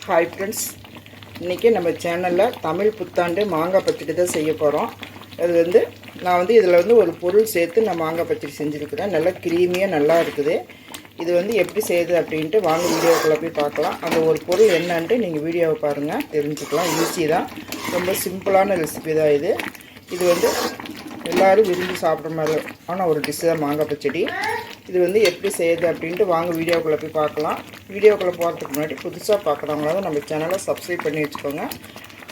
Hi friends, இன்றைக்கி நம்ம சேனலில் தமிழ் புத்தாண்டு மாங்காய் பச்சடி தான் செய்ய போகிறோம். அது வந்து நான் வந்து இதில் வந்து ஒரு பொருள் சேர்த்து நான் மாங்காய் பச்சடி செஞ்சுருக்கிறேன். நல்லா க்ரீமியாக நல்லா இருக்குது. இது வந்து எப்படி செய்யுது அப்படின்ட்டு வாங்க வீடியோக்குள்ளே போய் பார்க்கலாம். அந்த ஒரு பொருள் என்னன்ட்டு நீங்கள் வீடியோவை பாருங்கள், தெரிஞ்சுக்கலாம். ஈஸி தான், ரொம்ப சிம்பிளான ரெசிபி தான் இது. இது வந்து எல்லோரும் விரும்பி சாப்பிட்ற மாதிரி ஆனால் ஒரு டிஷ் தான் மாங்காய் பச்சடி. இது வந்து எப்படி செய்யுது அப்படின்ட்டு வாங்க வீடியோக்குள்ளே போய் பார்க்கலாம். வீடியோக்குள்ளே போகிறதுக்கு முன்னாடி புதுசாக பார்க்குறவங்களாவது நம்ம சேனலை சப்ஸ்கிரைப் பண்ணி வச்சுக்கோங்க.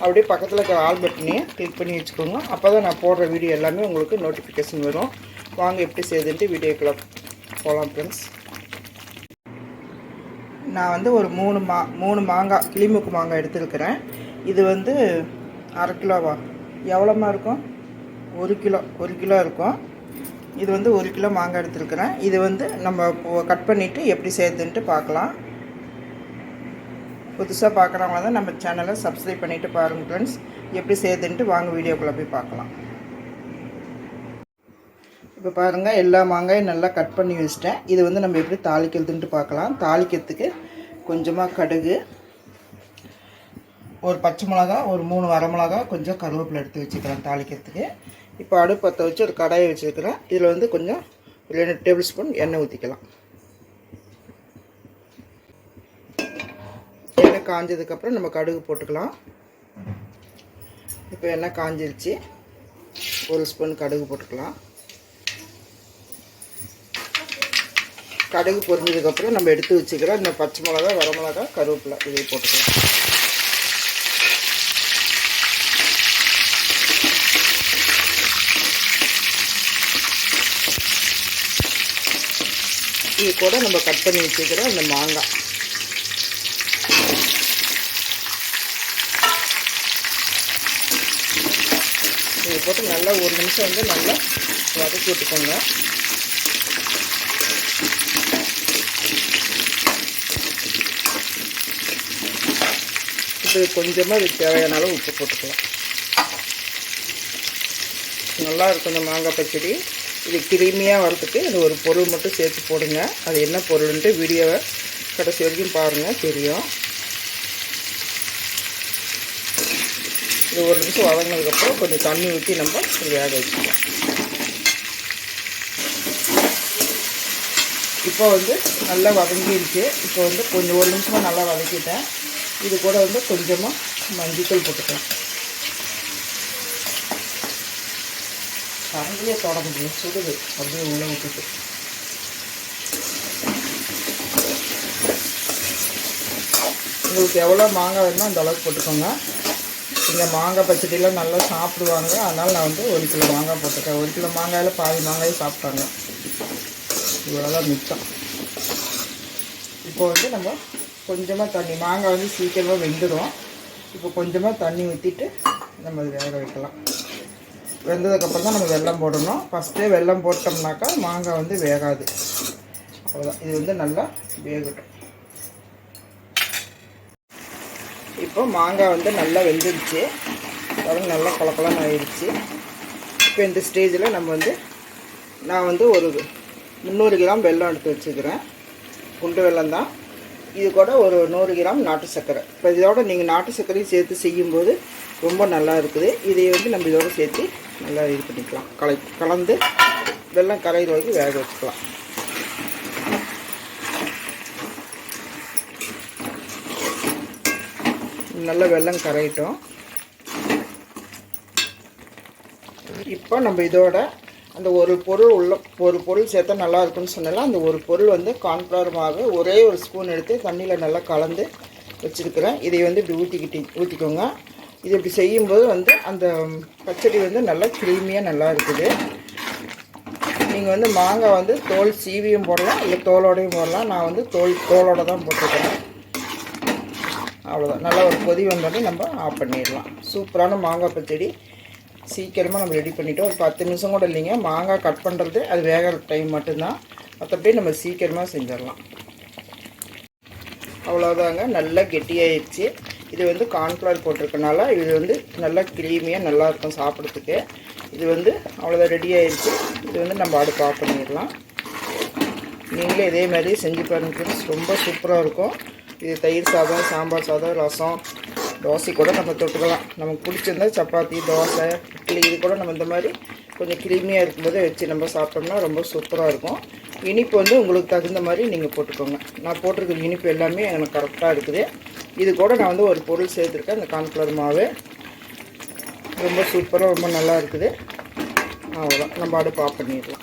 அப்படியே பக்கத்தில் இருக்கிற ஆல் பட்டனையும் கிளிக் பண்ணி வச்சுக்கோங்க. அப்போ தான் நான் போடுற வீடியோ எல்லாமே உங்களுக்கு நோட்டிஃபிகேஷன் வரும். வாங்க எப்படி செய்யுதுன்ட்டு வீடியோக்குள்ளே போகலாம் ஃப்ரெண்ட்ஸ். நான் வந்து ஒரு மூணு மாங்காய் கிளிமுக்கு மாங்காய் எடுத்துருக்கிறேன். இது வந்து அரை கிலோவா எவ்வளோமா இருக்கும்? ஒரு கிலோ இருக்கும். இது வந்து 1 கிலோ மாங்காய் எடுத்துருக்கிறேன். இது வந்து நம்ம கட் பண்ணிவிட்டு எப்படி செய்யுதுன்ட்டு பார்க்கலாம். புதுசாக பார்க்குறவங்க தான் நம்ம சேனலை சப்ஸ்கிரைப் பண்ணிவிட்டு பாருங்கள் ஃப்ரெண்ட்ஸ். எப்படி செய்யுதுன்ட்டு வாங்க வீடியோக்குள்ளே போய் பார்க்கலாம். இப்போ பாருங்கள், எல்லா மாங்காயும் நல்லா கட் பண்ணி வச்சிட்டேன். இது வந்து நம்ம எப்படி தாளிக்கிறதுன்ட்டு பார்க்கலாம். தாளிக்கிறதுக்கு கொஞ்சமாக கடுகு, ஒரு பச்சை மிளகா, ஒரு 3 வரமிளகா, கொஞ்சம் கருவேப்பிலை எடுத்து வச்சுக்கலாம் தாளிக்கிறதுக்கு. இப்போ அடுப்பு பற்ற வச்சு ஒரு கடாயை வச்சுருக்கிறேன். இதில் வந்து கொஞ்சம் 2 டேபிள் ஸ்பூன் எண்ணெய் ஊற்றிக்கலாம். எண்ணெய் காஞ்சதுக்கப்புறம் நம்ம கடுகு போட்டுக்கலாம். இப்போ எண்ணெய் காஞ்சிருச்சு. 1 ஸ்பூன் கடுகு போட்டுக்கலாம். கடுகு பொரிஞ்சதுக்கப்புறம் நம்ம எடுத்து வச்சுக்கிறோம் இந்த பச்சை மிளகா, வரமிளகா, கருவேப்பிலை இதை போட்டுக்கலாம். இது கூட நம்ம கட் பண்ணி வச்சுக்கிறோம் இந்த மாங்காய். இதை போட்டு நல்லா 1 நிமிஷம் வந்து நல்லா வதக்கி விட்டுக்கோங்க. இப்போ கொஞ்சமாக இதுக்கு தேவையான அளவு உப்பு போட்டுக்கலாம். நல்லா இருக்கும் இந்த மாங்காய் பச்சடி. இது கிரீமியாக வரதுக்கு இந்த ஒரு பொருள் மட்டும் சேர்த்து போடுங்க. அது என்ன பொருள்ன்ட்டு வீடியோவை கடைசி வரைக்கும் பாருங்கள், தெரியும். இது 1 நிமிஷம் வதங்கினதுக்கப்புறம் கொஞ்சம் தண்ணி ஊற்றி நம்ம வேக வச்சுக்கலாம். இப்போ வந்து நல்லா வதங்கிடுச்சு. இப்போ வந்து கொஞ்சம் 1 நிமிஷமாக நல்லா வதக்கிட்டேன். இது கூட வந்து கொஞ்சமாக மஞ்சள் போட்டுக்கலாம். கரண்டியே தொட முடியல, சுடுது. அப்படியே உள்ளே விட்டுட்டு உங்களுக்கு எவ்வளோ மாங்காய் வேணுமோ அந்த அளவுக்கு போட்டுக்கோங்க. இந்த மாங்காய் பச்சடிலாம் நல்லா சாப்பிடுவாங்க. அதனால் நான் வந்து 1 கிலோ மாங்காய் போட்டுருக்கேன். 1 கிலோ மாங்காயில் பாதி மாங்காயும் சாப்பிட்டாங்க. இவ்வளோதான் மிச்சம். இப்போ வந்து நம்ம கொஞ்சமாக தண்ணி, மாங்காய் வந்து சீக்கிரமாக வெந்துடும். இப்போ கொஞ்சமாக தண்ணி ஊற்றிட்டு நம்ம அது வேக வைக்கலாம். வெந்ததுக்கப்புறம் தான் நம்ம வெல்லம் போடணும். ஃபஸ்ட்டே வெல்லம் போட்டோம்னாக்கா மாங்காய் வந்து வேகாது. அவ்வளோதான். இது வந்து நல்லா வேகட்டும். இப்போ மாங்காய் வந்து நல்லா வெந்துடுச்சு. அப்புறம் நல்லா கலக்கலான்னு ஆயிடுச்சு. இப்போ இந்த ஸ்டேஜில் நம்ம வந்து நான் வந்து ஒரு 300 கிராம் வெல்லம் எடுத்து வச்சுக்கிறேன். குண்டு வெல்லம் தான். இது கூட ஒரு 100 கிராம் நாட்டு சர்க்கரை. இப்போ இதோட நீங்கள் நாட்டு சர்க்கரையும் சேர்த்து செய்யும்போது ரொம்ப நல்லா இருக்குது. இதை வந்து நம்ம இதோடு சேர்த்து நல்லா இது பண்ணிக்கலாம். கலந்து வெல்லம் கரையிற வரைக்கும் வேக வச்சுக்கலாம். நல்லா வெல்லம் கரையிட்டோம். இப்போ நம்ம இதோட அந்த ஒரு பொருள் சேர்த்தா நல்லா இருக்குன்னு சொன்னால அந்த ஒரு பொருள் வந்து கார்ன்ஃப்ளவர் மாவு ஒரே ஒரு ஸ்பூன் எடுத்து தண்ணியில் நல்லா கலந்து வச்சுருக்கிறேன். இதை வந்து இப்படி ஊற்றிக்கோங்க. இது இப்படி செய்யும்போது வந்து அந்த பச்சடி வந்து நல்லா க்ரீமியாக நல்லா இருக்குது. நீங்கள் வந்து மாங்காய் வந்து தோல் சீவியும் போடலாம், இல்லை தோலோடையும் போடலாம். நான் வந்து தோலோடு தான் போட்டுருக்கிறேன். அவ்வளோதான். நல்லா ஒரு கொதி வந்தோடனே நம்ம ஆஃப் பண்ணிடலாம். சூப்பரான மாங்காய் பச்சடி சீக்கிரமாக நம்ம ரெடி பண்ணிவிட்டோம். ஒரு 10 நிமிஷம் கூட இல்லைங்க. மாங்காய் கட் பண்ணுறது அது வேகிற டைம் மட்டும்தான். மற்றபடி நம்ம சீக்கிரமாக செஞ்சிடலாம். அவ்வளோதாங்க. நல்லா கெட்டியாயிடுச்சு. இது வந்து கார்ன்ஃப்ளவர் போட்டிருக்கனால இது வந்து நல்லா க்ரீமியாக நல்லாயிருக்கும் சாப்பிட்றதுக்கு. இது வந்து அவ்வளோதான், ரெடி ஆயிடுச்சு. இது வந்து நம்ம அடுப்பு ஆஃப் பண்ணிடலாம். நீங்களே இதே மாதிரி செஞ்சு பாருங்க ஃப்ரெண்ட்ஸ், ரொம்ப சூப்பராக இருக்கும். இது தயிர் சாதம், சாம்பார் சாதம், ரசம், தோசை கூட நம்ம தொட்டுக்கலாம். நமக்கு பிடிச்சிருந்தா சப்பாத்தி, தோசை, இட்லி இது கூட நம்ம இந்த மாதிரி கொஞ்சம் க்ரீமியாக இருக்கும்போது வச்சு நம்ம சாப்பிட்டோம்னா ரொம்ப சூப்பராக இருக்கும். இனிப்பு வந்து உங்களுக்கு தகுந்த மாதிரி நீங்கள் போட்டுக்கோங்க. நான் போட்டிருக்கிற இனிப்பு எல்லாமே எனக்கு கரெக்டாக இருக்குது. இது கூட நான் வந்து ஒரு பொருள் சேர்த்துருக்கேன், இந்த கார்ன்ஃப்ளவர் மாவு. ரொம்ப சூப்பராக ரொம்ப நல்லா இருக்குது. அவ்வளோதான், நம்ம அடுப்பு ஆஃப் பண்ணிடலாம்.